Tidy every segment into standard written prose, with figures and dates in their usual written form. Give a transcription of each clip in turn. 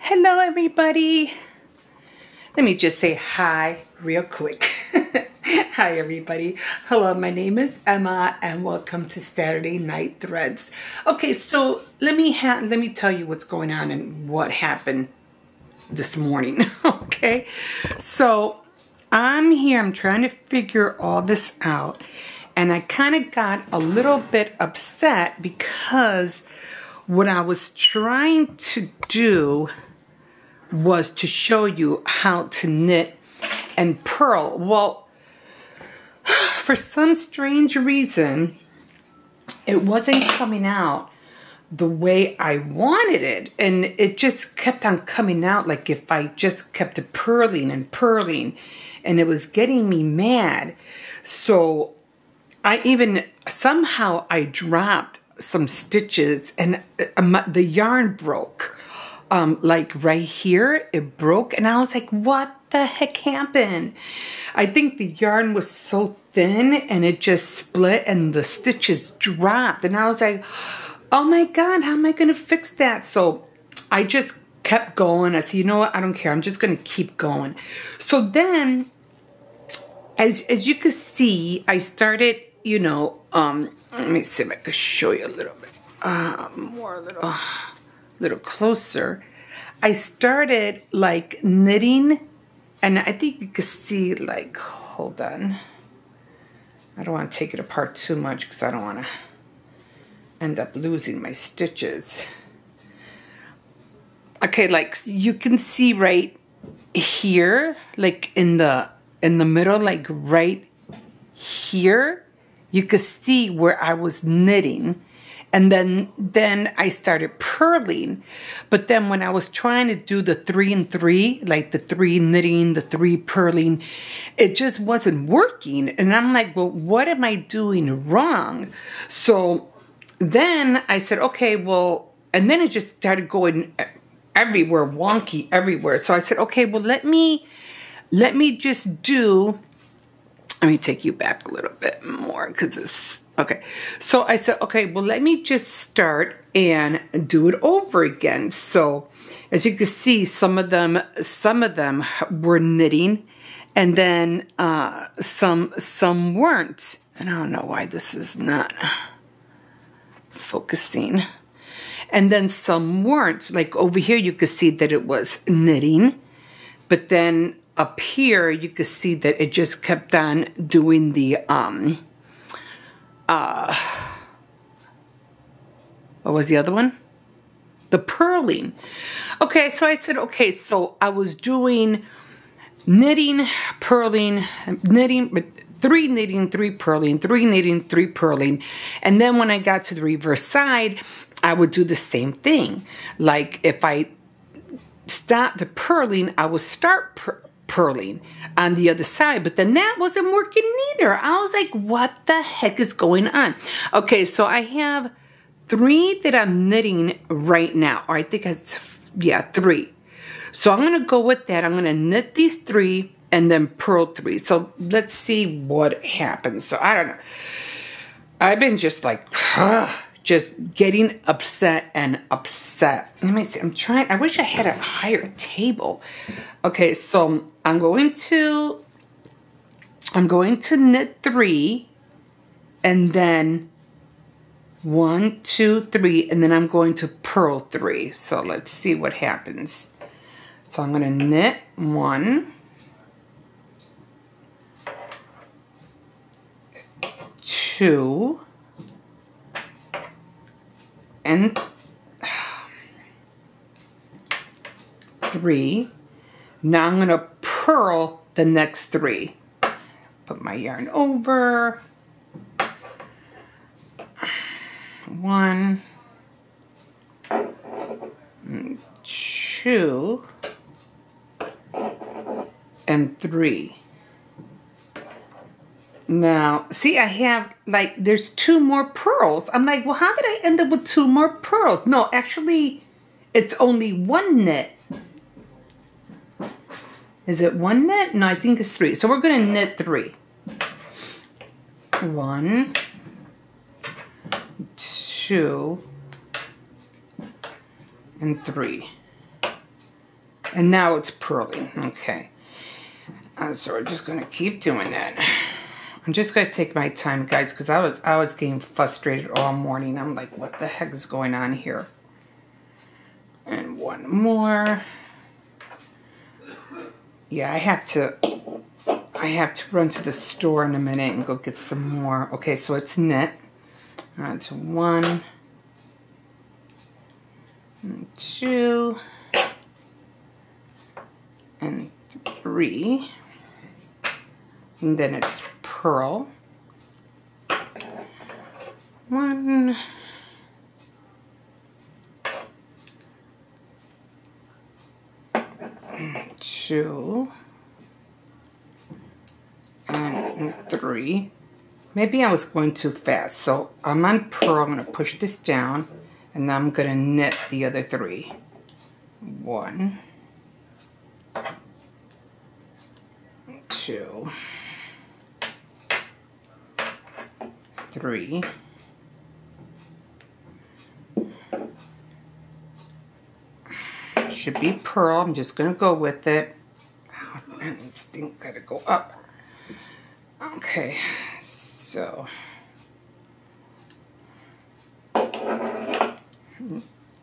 Hello everybody. Let me just say hi real quick. Hi everybody. Hello, my name is Emma and welcome to Saturday Night Threads. Okay, so let me tell you what's going on and what happened this morning. Okay, so I'm here, I'm trying to figure all this out, and I kind of got a little bit upset because what I was trying to do was to show you how to knit and purl. Well, for some strange reason, it wasn't coming out the way I wanted it. And it just kept on coming out like if I just kept purling and purling. And it was getting me mad. So somehow I dropped some stitches and the yarn broke. Like right here, it broke, and I was like, what the heck happened? I think the yarn was so thin and it just split and the stitches dropped, and I was like, oh my God, how am I gonna fix that? So I just kept going. I said, you know what, I don't care, I'm just gonna keep going. So then, as you can see, I started, you know, let me see if I can show you a little bit more, a little closer. I started like knitting, and I think you can see, like, hold on, I don't want to take it apart too much because I don't want to end up losing my stitches. Okay, like you can see right here, like in the middle, like right here, you could see where I was knitting. And then I started purling. But then when I was trying to do the 3 and 3, like the 3 knitting, the 3 purling, it just wasn't working. And I'm like, well, what am I doing wrong? So then I said, okay, well, and then it just started going everywhere, wonky everywhere. So I said, okay, well, let me just do, let me take you back a little bit more because it's, okay. So I said, okay, well, let me just start and do it over again. So as you can see, some of them were knitting, and then some weren't. And I don't know why this is not focusing. And then some weren't. Like over here, you could see that it was knitting, but then up here, you could see that it just kept on doing the, what was the other one? The purling. Okay, so I said, okay, so I was doing knitting, purling, knitting, but 3 knitting, 3 purling, 3 knitting, 3 purling. And then when I got to the reverse side, I would do the same thing. Like if I stopped the purling, I would start purling on the other side, but then that wasn't working either. I was like, what the heck is going on? Okay, so I have 3 that I'm knitting right now, or I think it's, yeah, 3. So I'm gonna go with that. I'm gonna knit these 3 and then purl 3. So let's see what happens. So I don't know. I've been just like, just getting upset and upset. Let me see, I wish I had a higher table. Okay, so I'm going to knit 3, and then 1, 2, 3, and then I'm going to purl 3. So let's see what happens. So I'm gonna knit 1, 2, and 3. Now I'm going to purl the next 3. Put my yarn over. 1, 2, and 3. Now, see, I have, like, there's 2 more purls. I'm like, well, how did I end up with 2 more purls? No, actually, it's only 1 knit. Is it 1 knit? No, I think it's 3. So we're going to knit 3. 1, 2, and 3. And now it's purling. Okay. So we're just going to keep doing that. I'm just going to take my time, guys, because I was getting frustrated all morning. I'm like, what the heck is going on here? And one more. Yeah, I have to run to the store in a minute and go get some more. Okay, so it's knit. On to 1 and 2 and 3. And then it's purl. 1 2 and 3. Maybe I was going too fast, so I'm on purl. I'm going to push this down, and I'm going to knit the other 3. 1 2 3 should be purl. I'm just gonna go with it. Oh, man, this thing gotta go up. Okay, so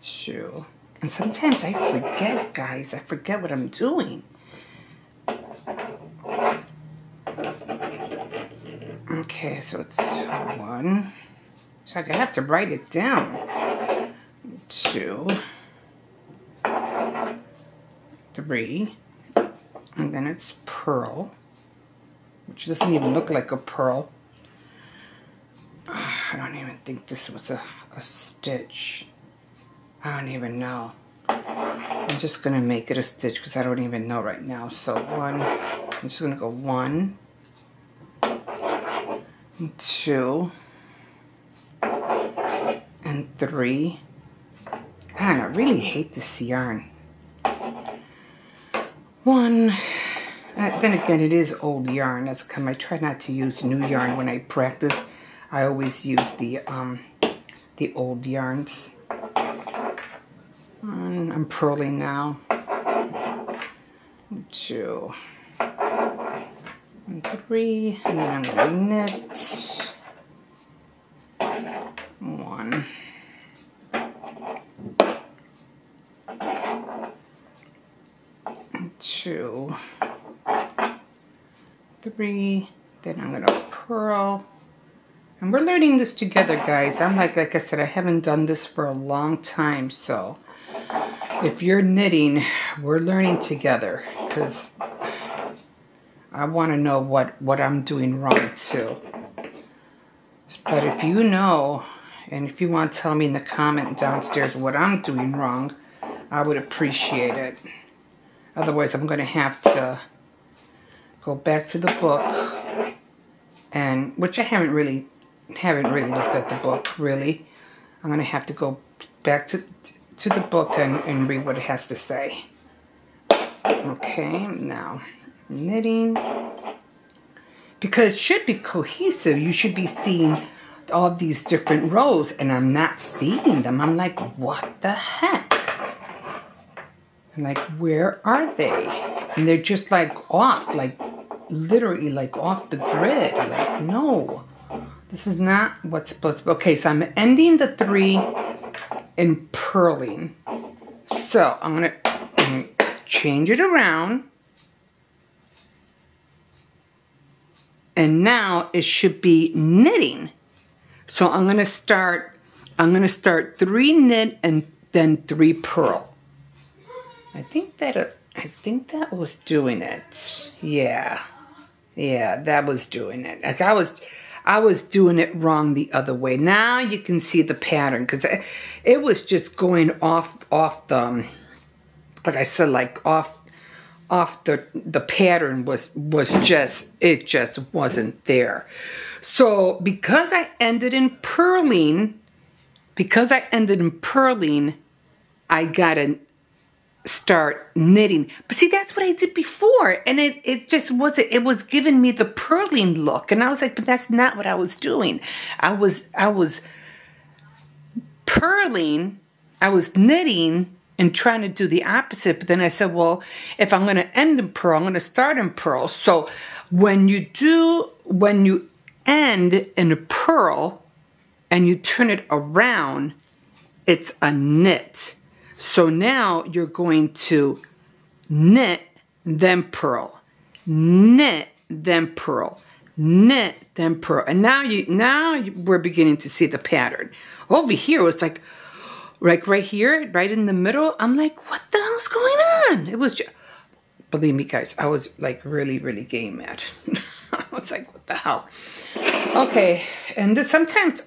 2. And sometimes I forget, guys. I forget what I'm doing. Okay, so it's 1. So I have to write it down. 2, 3, and then it's purl, which doesn't even look like a purl. I don't even think this was a stitch. I don't even know. I'm just gonna make it a stitch because I don't even know right now. So 1, I'm just gonna go 1, 2, and 3. God, I really hate this yarn. 1. Then again, it is old yarn. That's come. I try not to use new yarn when I practice. I always use the old yarns. And I'm purling now. 2 and 3, and then I'm gonna knit 1. 2, 3, then I'm gonna purl. And we're learning this together, guys. Like I said, I haven't done this for a long time, so if you're knitting, we're learning together, because I want to know what I'm doing wrong too. But if you know, and if you want to tell me in the comment downstairs what I'm doing wrong, I would appreciate it. Otherwise, I'm going to have to go back to the book, and which I haven't really looked at the book, really. I'm going to have to go back to the book and read what it has to say. Okay, now knitting. Because it should be cohesive. You should be seeing all these different rows, and I'm not seeing them. I'm like, what the heck? I'm like, where are they? And they're just like off, like literally like off the grid. Like, no, this is not what's supposed to be. Okay, so I'm ending the 3 in purling. So I'm gonna change it around. And now it should be knitting. So I'm gonna start 3 knit and then 3 purl. I think that was doing it. Yeah, that was doing it. Like I was doing it wrong the other way. Now you can see the pattern, because it was just going off the, like I said, like off the pattern was just, it just wasn't there. So because I ended in purling, I gotta start knitting. But see, that's what I did before, and it just wasn't, it was giving me the purling look, and I was like, but that's not what I was doing. I was purling, I was knitting, and trying to do the opposite. But then I said, well, if I'm going to end in purl, I'm going to start in purl. So when you end in a purl and you turn it around, it's a knit. So now you're going to knit, then purl, knit, then purl, knit, then purl. And now we're beginning to see the pattern. Over here, it's like right here, right in the middle. I'm like, what the hell's going on? It was just, believe me, guys, I was like really, really getting mad. I was like, what the hell? Okay, and this, sometimes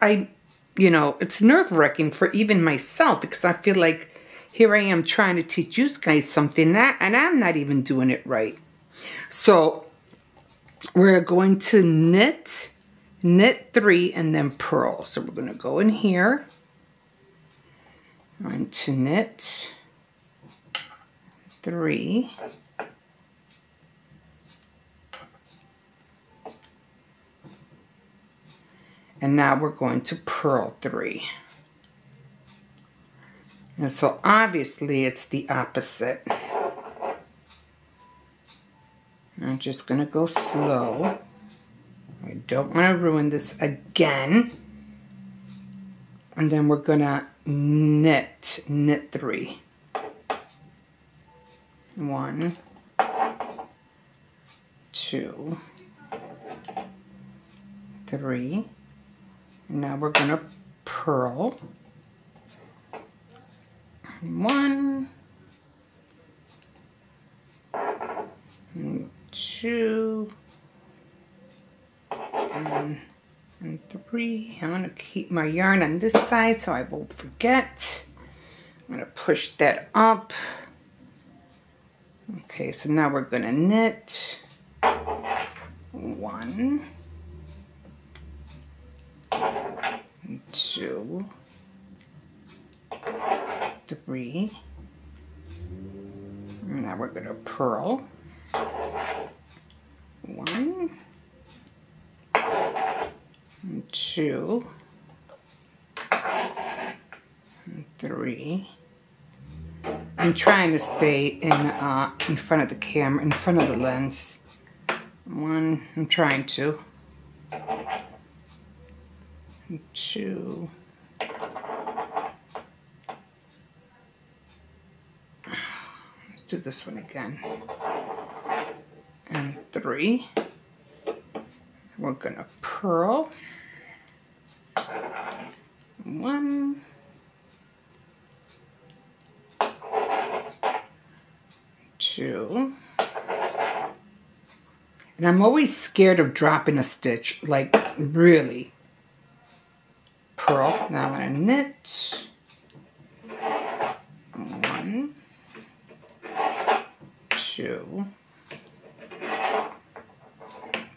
it's nerve-wracking for even myself, because I feel like here I am trying to teach you guys something, and I'm not even doing it right. So we're going to knit 3, and then purl. So we're going to go in here. I'm going to knit 3. And now we're going to purl 3. And so obviously it's the opposite. I'm just going to go slow. I don't want to ruin this again. And then we're going to knit 3. 1, 2, 3. Now we're going to purl. 1, 2, and 3. I'm going to keep my yarn on this side so I won't forget. I'm going to push that up. Okay, so now we're going to knit 1, 2, 3. Now we're going to purl. 1, 2, 3. I'm trying to stay in front of the camera, in front of the lens. 1, I'm trying to. 2. Let's do this one again. And 3. We're gonna purl. 1, 2. And I'm always scared of dropping a stitch, like really. Purl. Now I'm gonna knit. 1, 2,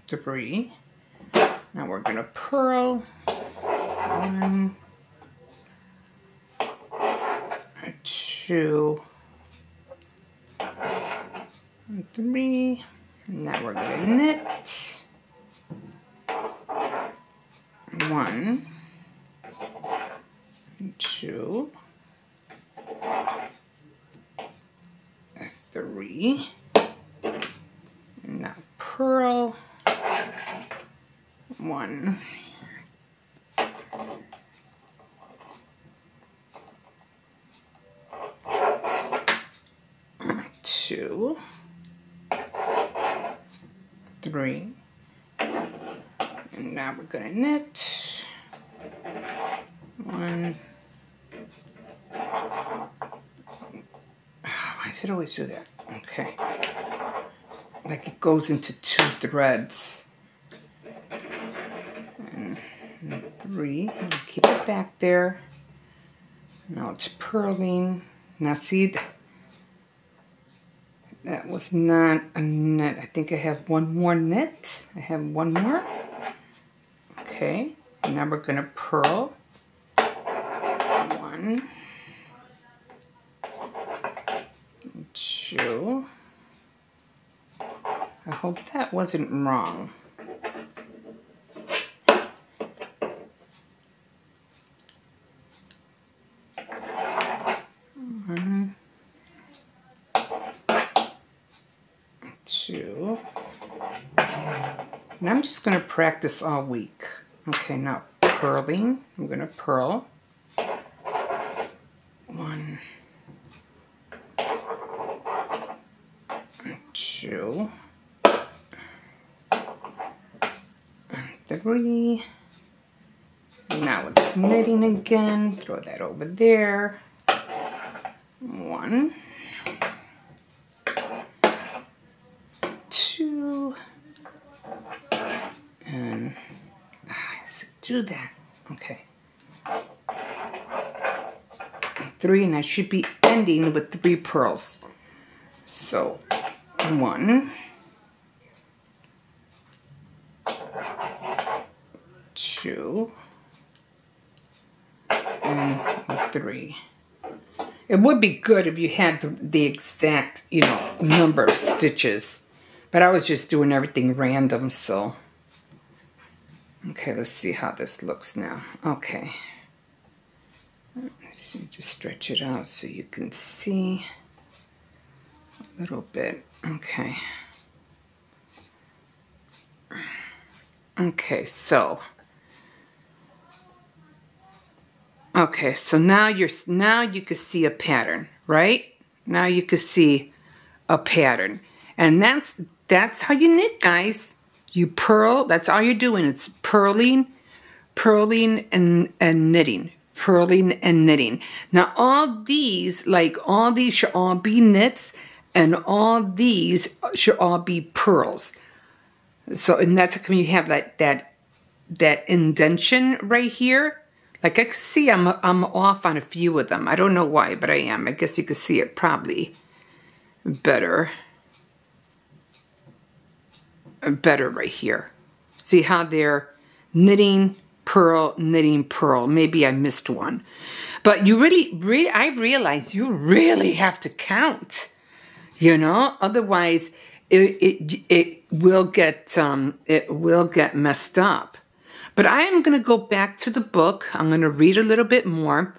3. Now we're gonna purl. 1, 2, 3. Now we're gonna knit. 1, 2, 3. And now purl. 1, 2, 3. And now we're gonna knit. 1. Why does it always do that? Okay. Like it goes into 2 threads. And 3. And keep it back there. Now it's purling. Now see, that was not a knit. I think I have one more knit. I have one more. Okay. And now we're gonna purl. 1, 2. I hope that wasn't wrong. 1, 2. And I'm just going to practice all week. Okay, now purling. I'm going to purl. 1, 2, 3. Now it's knitting again. Throw that over there. 1, 2, and do that. Okay. 3, and I should be ending with 3 purls. So 1, 2, and 3. It would be good if you had the exact, you know, number of stitches, but I was just doing everything random, so. Okay, let's see how this looks now. Okay. So just stretch it out so you can see a little bit. Okay. Okay, so. Okay, so now you can see a pattern, right? Now you can see a pattern. And that's how you knit, guys. You purl, that's all you're doing. It's purling and knitting. Purling and knitting. Now all these should all be knits, and all these should all be purls. So, and that's when you have like that indentation right here. Like I can see I'm off on a few of them. I don't know why, but I am. I guess you can see it probably better. Better right here. See how they're knitting, purl, knitting, purl. Maybe I missed one. But you really, I realize you really have to count, you know? Otherwise, it will get messed up. But I am going to go back to the book. I'm going to read a little bit more.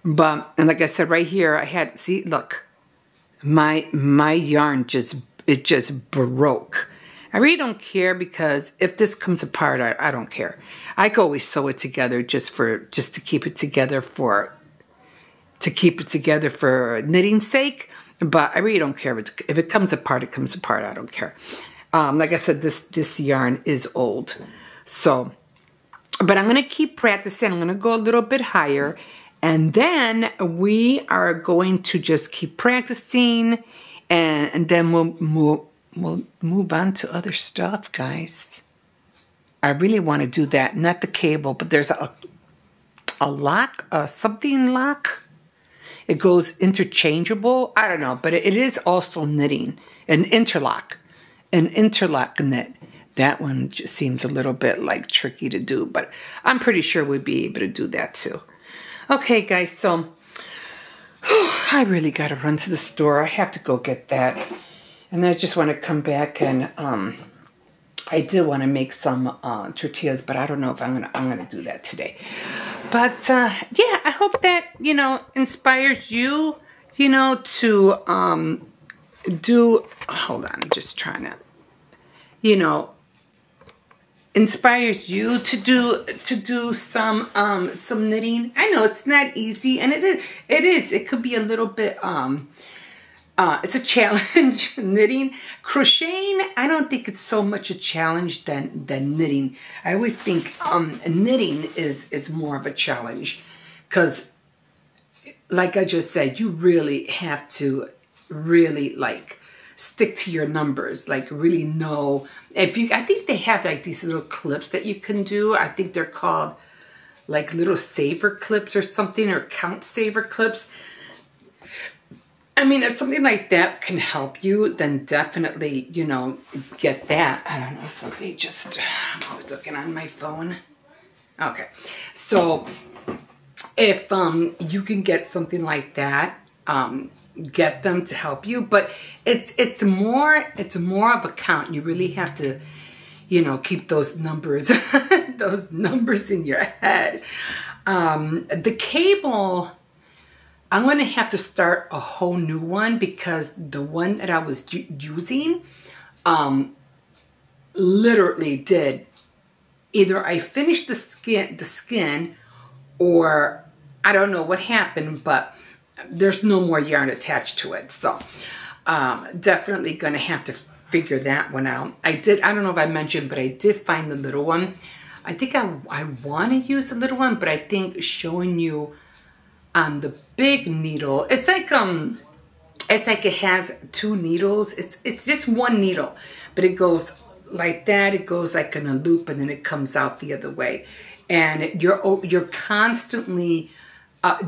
And like I said right here, I had, see, look, my yarn just broke. I really don't care, because if this comes apart, I don't care. I can always sew it together just to keep it together for knitting's sake. But I really don't care if it comes apart. It comes apart. I don't care. Like I said, this yarn is old, so. But I'm going to keep practicing. I'm going to go a little bit higher. And then we are going to just keep practicing. And then we'll move on to other stuff, guys. I really want to do that. Not the cable, but there's a lock, something lock. It goes interchangeable. I don't know, but it is also knitting. An interlock knit. That one just seems a little bit like tricky to do, but I'm pretty sure we'd be able to do that too. Okay, guys, so I really got to run to the store. I have to go get that. And I just want to come back and I did want to make some tortillas, but I don't know if I'm gonna do that today. But yeah, I hope that, you know, inspires you, you know, to do. Hold on, I'm just trying to, you know, inspires you to do some knitting. I know it's not easy, and it is. It could be a little bit it's a challenge. Knitting, crocheting, I don't think it's so much a challenge than knitting. I always think knitting is more of a challenge, because like I just said, you really have to really like stick to your numbers, like really know. I think they have like these little clips that you can do. I think they're called like little saver clips or something, or count saver clips. I mean, if something like that can help you, then definitely, you know, get that. I don't know, somebody just, I'm always looking on my phone. Okay, so if you can get something like that, get them to help you. But it's more of a count. You really have to, you know, keep those numbers those numbers in your head. The cable, I'm going to have to start a whole new one, because the one that I was using, literally did. Either I finished the skin, or I don't know what happened, but there's no more yarn attached to it. So definitely gonna have to figure that one out. I don't know if I mentioned, but I did find the little one. I think I want to use the little one, but I think showing you on the big needle, it's like it has 2 needles. It's just 1 needle, but it goes like that. It goes like in a loop, and then it comes out the other way. And you're constantly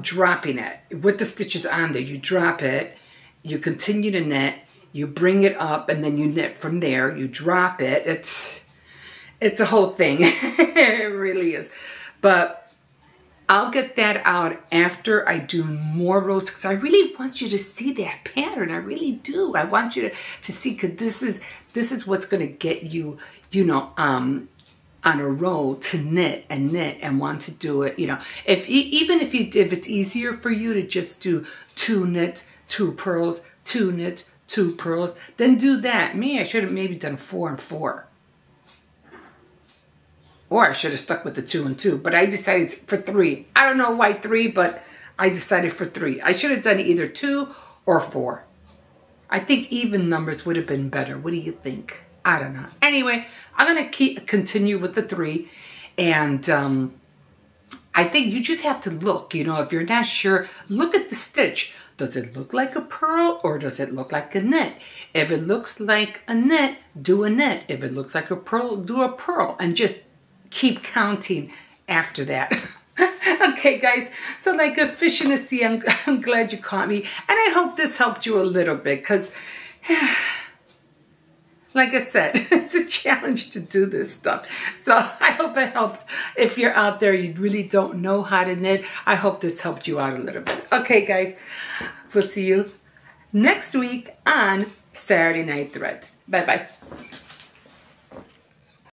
dropping it with the stitches on there. You drop it, you continue to knit, you bring it up, and then you knit from there. You drop it. It's a whole thing. It really is. But I'll get that out after I do more rows, because I really want you to see that pattern. I really do. I want you to see, because this is what's going to get you, you know, on a roll to knit and want to do it. You know, if it's easier for you to just do 2 knits, 2 purls, 2 knits, 2 purls, then do that. Me, I should have maybe done 4 and 4. Or I should have stuck with the 2 and 2, but I decided for 3. I don't know why 3, but I decided for 3. I should have done either 2 or 4. I think even numbers would have been better. What do you think? I don't know. Anyway, I'm going to continue with the 3. And I think you just have to look, you know, if you're not sure, look at the stitch. Does it look like a purl, or does it look like a knit? If it looks like a knit, do a knit. If it looks like a purl, do a purl. And just keep counting after that. Okay, guys. So like a fish in the sea, I'm glad you caught me. And I hope this helped you a little bit, because like I said, it's a challenge to do this stuff. So I hope it helped. If you're out there, you really don't know how to knit, I hope this helped you out a little bit. Okay, guys. We'll see you next week on Saturday Night Threads. Bye-bye.